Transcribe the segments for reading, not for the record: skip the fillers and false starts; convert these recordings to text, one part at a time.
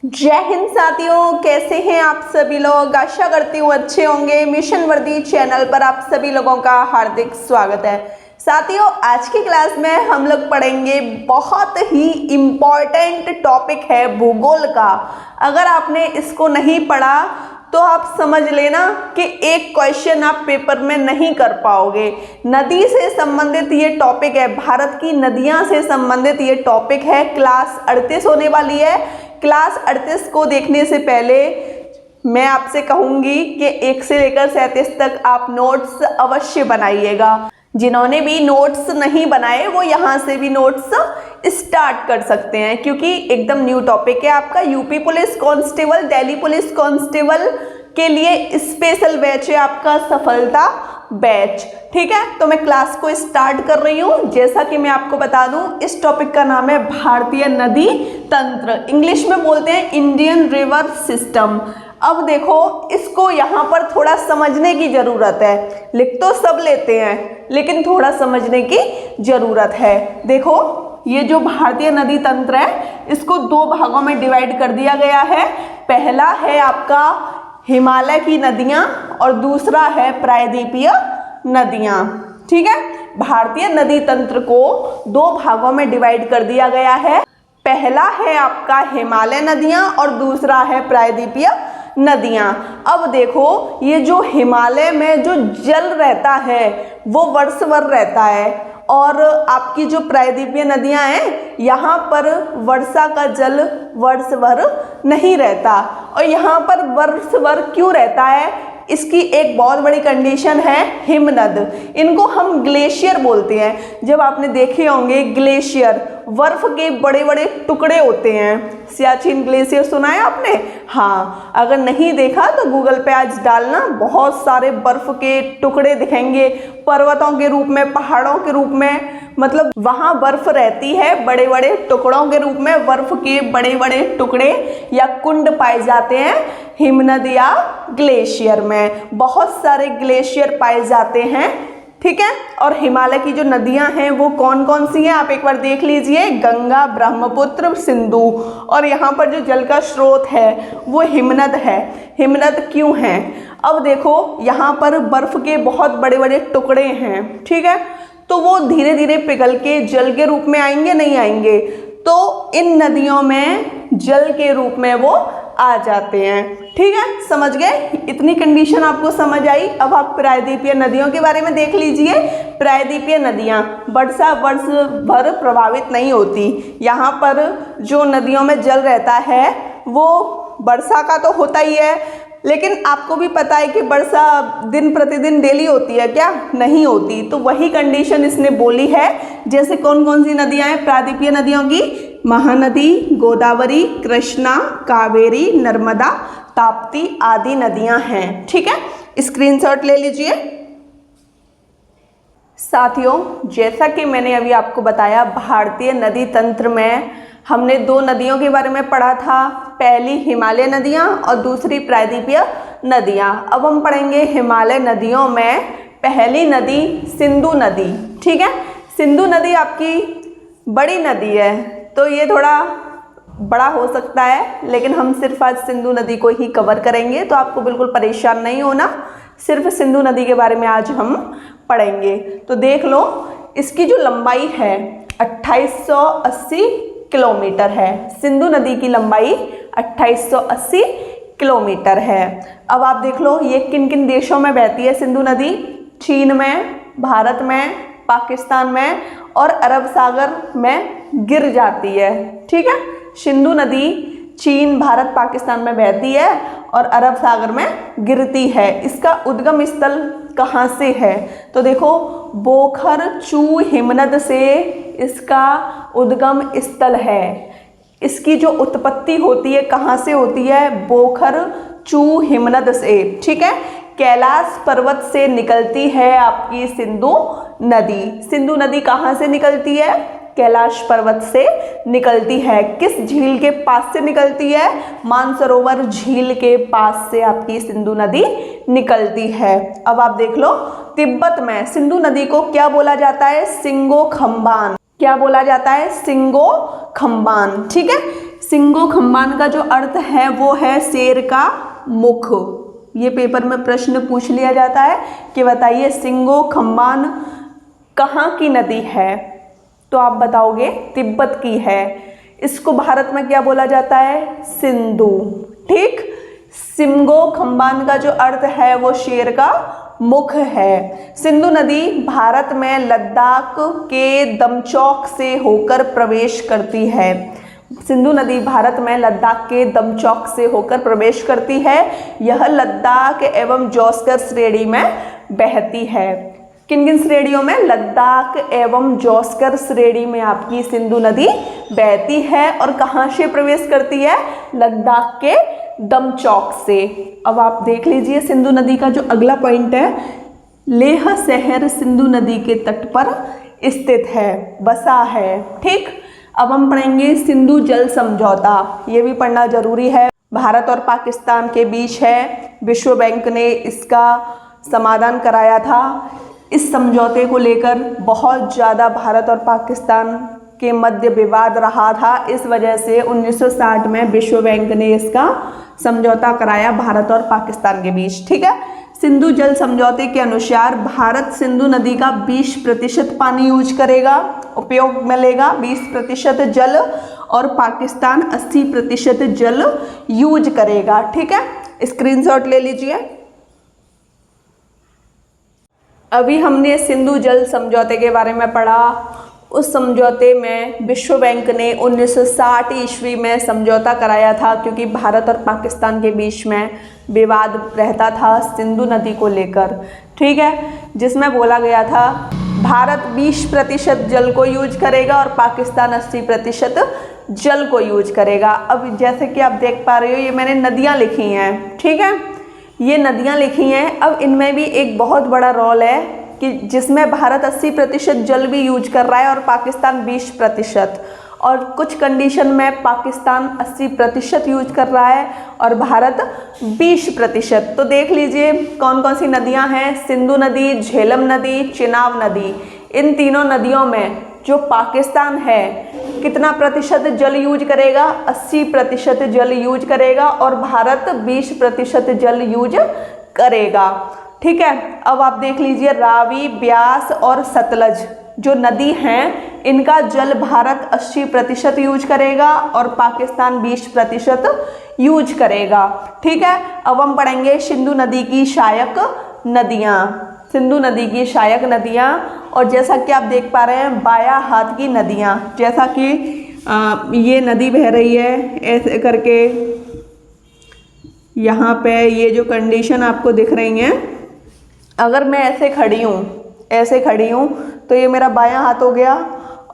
जय हिंद साथियों, कैसे हैं आप सभी लोग। आशा करती हूँ अच्छे होंगे। मिशन वर्दी चैनल पर आप सभी लोगों का हार्दिक स्वागत है। साथियों, आज की क्लास में हम लोग पढ़ेंगे बहुत ही इम्पॉर्टेंट टॉपिक है भूगोल का। अगर आपने इसको नहीं पढ़ा तो आप समझ लेना कि एक क्वेश्चन आप पेपर में नहीं कर पाओगे। नदी से संबंधित ये टॉपिक है, भारत की नदियां से संबंधित ये टॉपिक है। क्लास 38 होने वाली है। क्लास 38 को देखने से पहले मैं आपसे कहूंगी कि 1 से लेकर 37 तक आप नोट्स अवश्य बनाइएगा। जिन्होंने भी नोट्स नहीं बनाए वो यहाँ से भी नोट्स स्टार्ट कर सकते हैं, क्योंकि एकदम न्यू टॉपिक है आपका। UP police constable, Delhi police constable के लिए स्पेशल बैच है आपका, सफलता बैच। ठीक है, तो मैं क्लास को स्टार्ट कर रही हूँ। जैसा कि मैं आपको बता दूं, इस टॉपिक का नाम है भारतीय नदी तंत्र। इंग्लिश में बोलते हैं इंडियन रिवर सिस्टम। अब देखो, इसको यहाँ पर थोड़ा समझने की ज़रूरत है। लिख तो सब लेते हैं, लेकिन थोड़ा समझने की ज़रूरत है। देखो, ये जो भारतीय नदी तंत्र है, इसको 2 भागों में डिवाइड कर दिया गया है। पहला है आपका हिमालय की नदियाँ और दूसरा है प्रायद्वीपीय नदियाँ। ठीक है, भारतीय नदी तंत्र को 2 भागों में डिवाइड कर दिया गया है। पहला है आपका हिमालय नदियाँ और दूसरा है प्रायद्वीपीय नदियाँ। अब देखो, ये जो हिमालय में जो जल रहता है वो वर्ष भर रहता है, और आपकी जो प्रायद्वीपीय नदियाँ हैं यहाँ पर वर्षा का जल वर्ष भर नहीं रहता। और यहाँ पर वर्ष भर क्यों रहता है, इसकी एक बहुत बड़ी कंडीशन है हिमनद। इनको हम ग्लेशियर बोलते हैं। जब आपने देखे होंगे ग्लेशियर, बर्फ के बड़े बड़े टुकड़े होते हैं। सियाचिन ग्लेशियर सुना है आपने? हाँ, अगर नहीं देखा तो गूगल पे आज डालना, बहुत सारे बर्फ के टुकड़े दिखेंगे, पर्वतों के रूप में, पहाड़ों के रूप में। मतलब वहाँ बर्फ रहती है, बड़े बड़े टुकड़ों के रूप में बर्फ के बड़े बड़े टुकड़े या कुंड पाए जाते हैं हिमनद या ग्लेशियर में। बहुत सारे ग्लेशियर पाए जाते हैं। ठीक है, और हिमालय की जो नदियां हैं वो कौन कौन सी हैं आप एक बार देख लीजिए। गंगा, ब्रह्मपुत्र, सिंधु। और यहाँ पर जो जल का स्रोत है वो हिमनद है। हिमनद क्यों है? अब देखो, यहाँ पर बर्फ के बहुत बड़े बड़े टुकड़े हैं। ठीक है, तो वो धीरे धीरे पिघल के जल के रूप में आएंगे, नहीं आएंगे? तो इन नदियों में जल के रूप में वो आ जाते हैं। ठीक है, समझ गए? इतनी कंडीशन आपको समझ आई। अब आप प्रायद्वीपीय नदियों के बारे में देख लीजिए। प्रायद्वीपीय नदियाँ वर्ष भर प्रभावित नहीं होती। यहाँ पर जो नदियों में जल रहता है वो वर्षा का तो होता ही है, लेकिन आपको भी पता है कि वर्षा दिन प्रतिदिन डेली होती है क्या? नहीं होती। तो वही कंडीशन इसने बोली है। जैसे कौन कौन सी नदियाँ हैं प्रायद्वीपीय नदियों की? महानदी, गोदावरी, कृष्णा, कावेरी, नर्मदा, ताप्ती आदि नदियाँ हैं। ठीक है, स्क्रीनशॉट ले लीजिए। साथियों, जैसा कि मैंने अभी आपको बताया, भारतीय नदी तंत्र में हमने 2 नदियों के बारे में पढ़ा था। पहली हिमालय नदियाँ और दूसरी प्रायद्वीपीय नदियाँ। अब हम पढ़ेंगे हिमालय नदियों में पहली नदी सिंधु नदी। ठीक है, सिंधु नदी आपकी बड़ी नदी है, तो ये थोड़ा बड़ा हो सकता है, लेकिन हम सिर्फ आज सिंधु नदी को ही कवर करेंगे, तो आपको बिल्कुल परेशान नहीं होना। सिर्फ सिंधु नदी के बारे में आज हम पढ़ेंगे। तो देख लो, इसकी जो लंबाई है 2880 किलोमीटर है। सिंधु नदी की लंबाई 2880 किलोमीटर है। अब आप देख लो, ये किन किन देशों में बहती है सिंधु नदी? चीन में, भारत में, पाकिस्तान में और अरब सागर में गिर जाती है। ठीक है, सिंधु नदी चीन, भारत, पाकिस्तान में बहती है और अरब सागर में गिरती है। इसका उद्गम स्थल कहाँ से है? तो देखो, बोखर चू हिमनद से इसका उद्गम स्थल है। इसकी जो उत्पत्ति होती है कहाँ से होती है? बोखर चू हिमनद से। ठीक है, कैलाश पर्वत से निकलती है आपकी सिंधु नदी। सिंधु नदी कहाँ से निकलती है? कैलाश पर्वत से निकलती है। किस झील के पास से निकलती है? मानसरोवर झील के पास से आपकी सिंधु नदी निकलती है। अब आप देख लो, तिब्बत में सिंधु नदी को क्या बोला जाता है? सिंगो खम्बान। क्या बोला जाता है? सिंगो खम्बान। ठीक है, सिंगो खम्बान का जो अर्थ है वो है शेर का मुख। ये पेपर में प्रश्न पूछ लिया जाता है कि बताइए सिंगो खम्बान कहाँ की नदी है, तो आप बताओगे तिब्बत की है। इसको भारत में क्या बोला जाता है, सिंधु। ठीक, सिंगो खम्बान का जो अर्थ है वो शेर का मुख है। सिंधु नदी भारत में लद्दाख के दमचौक से होकर प्रवेश करती है। सिंधु नदी भारत में लद्दाख के दमचौक से होकर प्रवेश करती है। यह लद्दाख एवं जौस्कर श्रेणी में बहती है। किन किन श्रेणियों में, लद्दाख एवं जौस्कर श्रेणी में आपकी सिंधु नदी बहती है। और कहाँ से प्रवेश करती है, लद्दाख के दमचौक से। अब आप देख लीजिए सिंधु नदी का जो अगला पॉइंट है, लेह शहर सिंधु नदी के तट पर स्थित है, बसा है। ठीक, अब हम पढ़ेंगे सिंधु जल समझौता। ये भी पढ़ना जरूरी है, भारत और पाकिस्तान के बीच है। विश्व बैंक ने इसका समाधान कराया था। इस समझौते को लेकर बहुत ज़्यादा भारत और पाकिस्तान के मध्य विवाद रहा था। इस वजह से 1960 में विश्व बैंक ने इसका समझौता कराया भारत और पाकिस्तान के बीच। ठीक है, सिंधु जल समझौते के अनुसार भारत सिंधु नदी का 20% पानी यूज करेगा, उपयोग में लेगा 20% जल, और पाकिस्तान 80% जल यूज करेगा। ठीक है, स्क्रीनशॉट ले लीजिए। अभी हमने सिंधु जल समझौते के बारे में पढ़ा। उस समझौते में विश्व बैंक ने 1960 ईस्वी में समझौता कराया था, क्योंकि भारत और पाकिस्तान के बीच में विवाद रहता था सिंधु नदी को लेकर। ठीक है, जिसमें बोला गया था भारत 20% जल को यूज करेगा और पाकिस्तान 80% जल को यूज करेगा। अब जैसे कि आप देख पा रहे हो, ये मैंने नदियाँ लिखी हैं। ठीक है, ये नदियाँ लिखी हैं। अब इनमें भी एक बहुत बड़ा रोल है कि जिसमें भारत 80% जल भी यूज कर रहा है और पाकिस्तान 20%, और कुछ कंडीशन में पाकिस्तान 80% यूज कर रहा है और भारत 20%। तो देख लीजिए कौन कौन सी नदियां हैं, सिंधु नदी, झेलम नदी, चिनाब नदी। इन तीनों नदियों में जो पाकिस्तान है कितना प्रतिशत जल यूज करेगा, 80% जल यूज करेगा, और भारत 20% जल यूज करेगा। ठीक है, अब आप देख लीजिए रावी, ब्यास और सतलज जो नदी हैं, इनका जल भारत 80% यूज करेगा और पाकिस्तान 20% यूज करेगा। ठीक है, अब हम पढ़ेंगे सिंधु नदी की सहायक नदियाँ। सिंधु नदी की सहायक नदियाँ, और जैसा कि आप देख पा रहे हैं बायां हाथ की नदियाँ, जैसा कि ये नदी बह रही है ऐसे करके, यहाँ पे ये जो कंडीशन आपको दिख रही हैं, अगर मैं ऐसे खड़ी हूँ तो ये मेरा बायां हाथ हो गया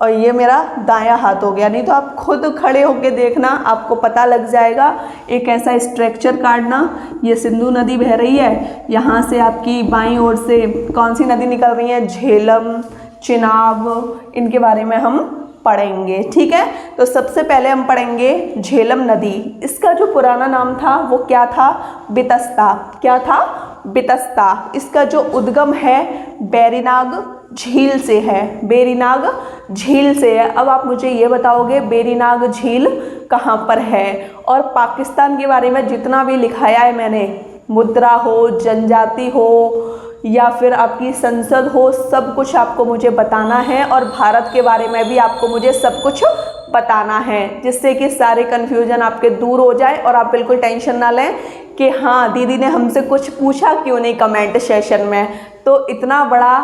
और ये मेरा दायां हाथ हो गया। नहीं तो आप खुद खड़े होके देखना, आपको पता लग जाएगा। एक ऐसा स्ट्रक्चर काटना, ये सिंधु नदी बह रही है, यहाँ से आपकी बाईं ओर से कौन सी नदी निकल रही है, झेलम, चिनाब, इनके बारे में हम पढ़ेंगे। ठीक है, तो सबसे पहले हम पढ़ेंगे झेलम नदी। इसका जो पुराना नाम था वो क्या था, बितस्ता। क्या था, बितस्ता। इसका जो उद्गम है बेरीनाग झील से है, बेरीनाग झील से है। अब आप मुझे ये बताओगे बेरीनाग झील कहाँ पर है। और पाकिस्तान के बारे में जितना भी लिखाया है मैंने, मुद्रा हो, जनजाति हो, या फिर आपकी संसद हो, सब कुछ आपको मुझे बताना है। और भारत के बारे में भी आपको मुझे सब कुछ बताना है, जिससे कि सारे कन्फ्यूजन आपके दूर हो जाए और आप बिल्कुल टेंशन ना लें कि हाँ दीदी ने हमसे कुछ पूछा क्यों नहीं कमेंट सेशन में। तो इतना बड़ा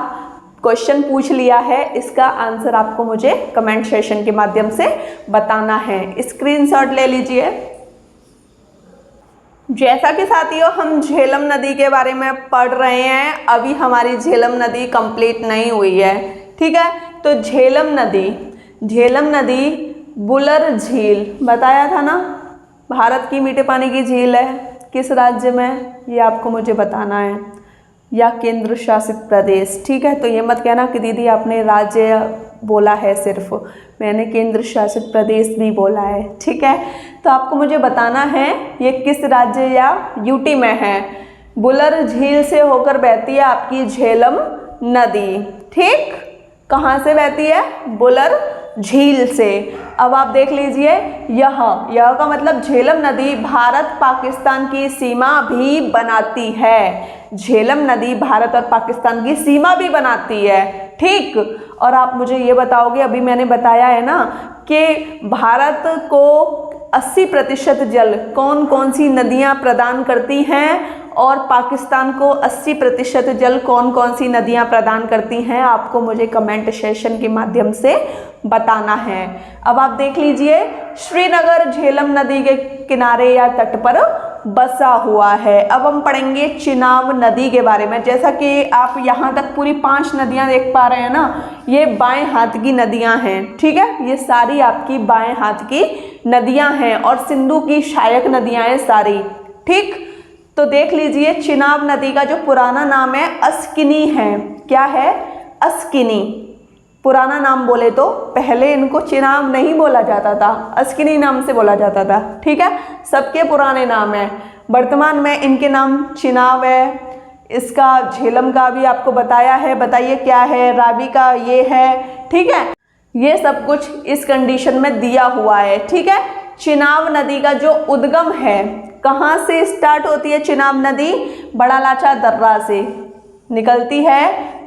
क्वेश्चन पूछ लिया है, इसका आंसर आपको मुझे कमेंट सेशन के माध्यम से बताना है। स्क्रीनशॉट ले लीजिए। जैसा कि साथियों हम झेलम नदी के बारे में पढ़ रहे हैं, अभी हमारी झेलम नदी कंप्लीट नहीं हुई है। ठीक है, तो झेलम नदी बुलर झील बताया था ना, भारत की मीठे पानी की झील है। किस राज्य में, ये आपको मुझे बताना है, या केंद्र शासित प्रदेश। ठीक है, तो ये मत कहना कि दीदी आपने राज्य बोला है, सिर्फ मैंने केंद्र शासित प्रदेश भी बोला है। ठीक है, तो आपको मुझे बताना है ये किस राज्य या यूटी में है। बुलर झील से होकर बहती है आपकी झेलम नदी। ठीक, कहाँ से बहती है, बुलर झील से। अब आप देख लीजिए, यह का मतलब झेलम नदी भारत पाकिस्तान की सीमा भी बनाती है। झेलम नदी भारत और पाकिस्तान की सीमा भी बनाती है, ठीक। और आप मुझे ये बताओगे, अभी मैंने बताया है ना कि भारत को 80% जल कौन कौन सी नदियां प्रदान करती हैं और पाकिस्तान को 80% जल कौन कौन सी नदियां प्रदान करती हैं, आपको मुझे कमेंट सेशन के माध्यम से बताना है। अब आप देख लीजिए, श्रीनगर झेलम नदी के किनारे या तट पर बसा हुआ है। अब हम पढ़ेंगे चिनाब नदी के बारे में। जैसा कि आप यहाँ तक पूरी 5 नदियाँ देख पा रहे हैं ना, ये बाएं हाथ की नदियाँ हैं, ठीक है। ये सारी आपकी बाएं हाथ की नदियाँ हैं और सिंधु की सहायक नदियाँ हैं सारी, ठीक। तो देख लीजिए, चिनाब नदी का जो पुराना नाम है अस्किनी है। क्या है? अस्किनी। पुराना नाम बोले तो पहले इनको चिनाब नहीं बोला जाता था, अस्किनी नाम से बोला जाता था, ठीक है। सबके पुराने नाम है। वर्तमान में इनके नाम चिनाब है। इसका झेलम का भी आपको बताया है, बताइए क्या है। रावी का ये है, ठीक है। ये सब कुछ इस कंडीशन में दिया हुआ है, ठीक है। चिनाब नदी का जो उद्गम है, कहाँ से स्टार्ट होती है चिनाब नदी? बड़ा लाचा दर्रा से निकलती है।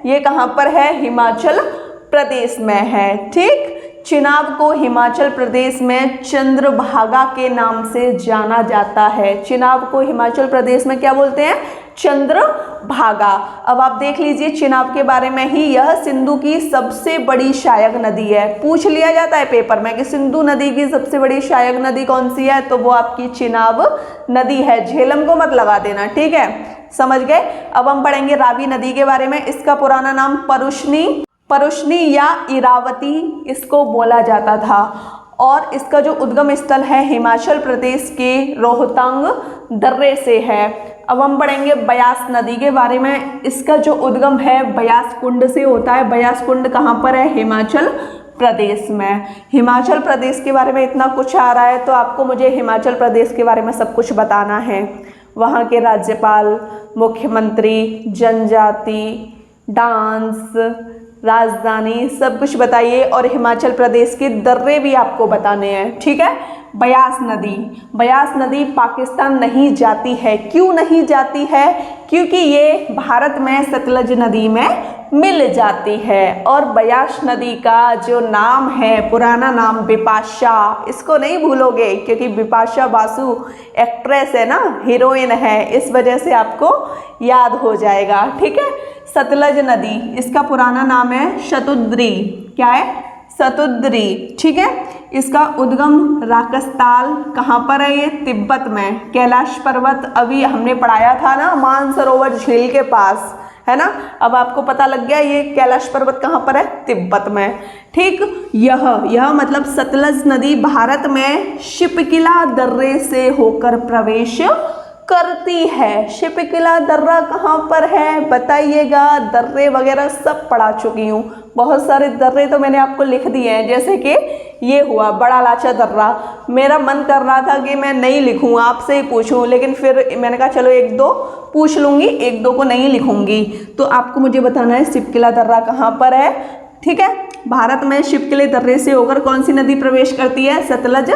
ये कहाँ पर है? हिमाचल प्रदेश में है, ठीक। चिनाब को हिमाचल प्रदेश में चंद्रभागा के नाम से जाना जाता है। चिनाब को हिमाचल प्रदेश में क्या बोलते हैं? चंद्रभागा। अब आप देख लीजिए चिनाब के बारे में ही, यह सिंधु की सबसे बड़ी सहायक नदी है। पूछ लिया जाता है पेपर में कि सिंधु नदी की सबसे बड़ी सहायक नदी कौन सी है, तो वो आपकी चिनाब नदी है। झेलम को मत लगा देना, ठीक है, समझ गए। अब हम पढ़ेंगे रावी नदी के बारे में। इसका पुराना नाम परुष्णी या इरावती इसको बोला जाता था और इसका जो उद्गम स्थल है हिमाचल प्रदेश के रोहतांग दर्रे से है। अब हम पढ़ेंगे ब्यास नदी के बारे में। इसका जो उद्गम है ब्यास कुंड से होता है। ब्यास कुंड कहाँ पर है? हिमाचल प्रदेश में। हिमाचल प्रदेश के बारे में इतना कुछ आ रहा है तो आपको मुझे हिमाचल प्रदेश के बारे में सब कुछ बताना है। वहाँ के राज्यपाल, मुख्यमंत्री, जनजाति, डांस, राजधानी, सब कुछ बताइए और हिमाचल प्रदेश के दर्रे भी आपको बताने हैं, ठीक है। ब्यास नदी पाकिस्तान नहीं जाती है। क्यों नहीं जाती है? क्योंकि ये भारत में सतलज नदी में मिल जाती है। और ब्यास नदी का जो नाम है, पुराना नाम बिपाशा, इसको नहीं भूलोगे क्योंकि बिपाशा बासु एक्ट्रेस है ना, हीरोइन है, इस वजह से आपको याद हो जाएगा, ठीक है। सतलज नदी, इसका पुराना नाम है शतुद्री। क्या है? शतुद्री, ठीक है। इसका उद्गम राकसताल कहाँ पर है? ये तिब्बत में। कैलाश पर्वत अभी हमने पढ़ाया था ना, मानसरोवर झील के पास, है ना। अब आपको पता लग गया ये कैलाश पर्वत कहाँ पर है? तिब्बत में, ठीक। यह मतलब सतलज नदी भारत में शिपकिला दर्रे से होकर प्रवेश करती है। शिपकिला दर्रा कहाँ पर है बताइएगा। दर्रे वगैरह सब पढ़ा चुकी हूँ, बहुत सारे दर्रे तो मैंने आपको लिख दिए हैं। जैसे कि ये हुआ बड़ा लाचा दर्रा, मेरा मन कर रहा था कि मैं नहीं लिखूँ, आपसे ही पूछूँ, लेकिन फिर मैंने कहा चलो 1-2 पूछ लूँगी, 1-2 को नहीं लिखूँगी। तो आपको मुझे बताना है शिपकिला दर्रा कहाँ पर है, ठीक है। भारत में शिपकिले दर्रे से होकर कौन सी नदी प्रवेश करती है? सतलज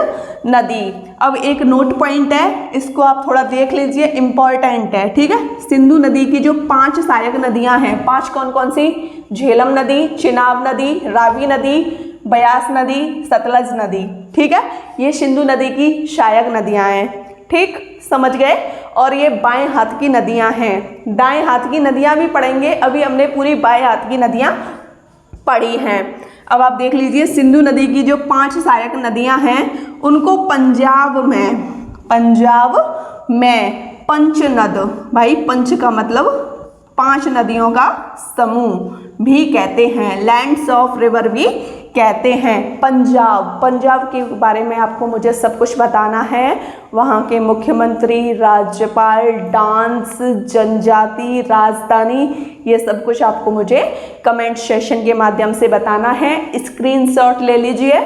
नदी। अब एक नोट पॉइंट है, इसको आप थोड़ा देख लीजिए, इंपॉर्टेंट है, ठीक है। सिंधु नदी की जो 5 सहायक नदियां हैं, 5 कौन कौन सी? झेलम नदी, चिनाब नदी, रावी नदी, ब्यास नदी, सतलज नदी, ठीक है। ये सिंधु नदी की सहायक नदियां हैं, ठीक, समझ गए। और ये बाएं हाथ की नदियां हैं। दाएं हाथ की नदियां भी पढ़ेंगे, अभी हमने पूरी बाएं हाथ की नदियां पड़ी हैं। अब आप देख लीजिए सिंधु नदी की जो 5 सहायक नदियां हैं उनको पंजाब में पंचनद, भाई पंच का मतलब 5 नदियों का समूह भी कहते हैं, लैंड्स ऑफ रिवर भी कहते हैं। पंजाब के बारे में आपको मुझे सब कुछ बताना है। वहाँ के मुख्यमंत्री, राज्यपाल, डांस, जनजाति, राजधानी, ये सब कुछ आपको मुझे कमेंट सेशन के माध्यम से बताना है। स्क्रीनशॉट ले लीजिए।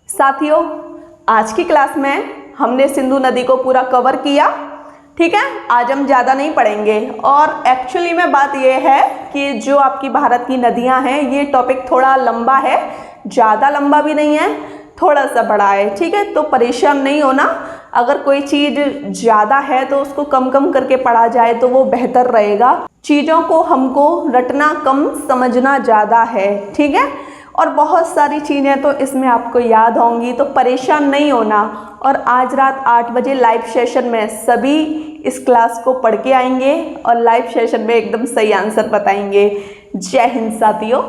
साथियों, आज की क्लास में हमने सिंधु नदी को पूरा कवर किया, ठीक है। आज हम ज़्यादा नहीं पढ़ेंगे और एक्चुअली में बात यह है कि जो आपकी भारत की नदियां हैं, ये टॉपिक थोड़ा लंबा है, ज़्यादा लंबा भी नहीं है, थोड़ा सा बड़ा है, ठीक है। तो परेशान नहीं होना, अगर कोई चीज़ ज़्यादा है तो उसको कम कम करके पढ़ा जाए तो वो बेहतर रहेगा। चीज़ों को हमको रटना कम, समझना ज़्यादा है, ठीक है। और बहुत सारी चीज़ें तो इसमें आपको याद होंगी, तो परेशान नहीं होना। और आज रात 8 बजे लाइव सेशन में सभी इस क्लास को पढ़ के आएंगे और लाइव सेशन में एकदम सही आंसर बताएंगे। जय हिंद साथियों।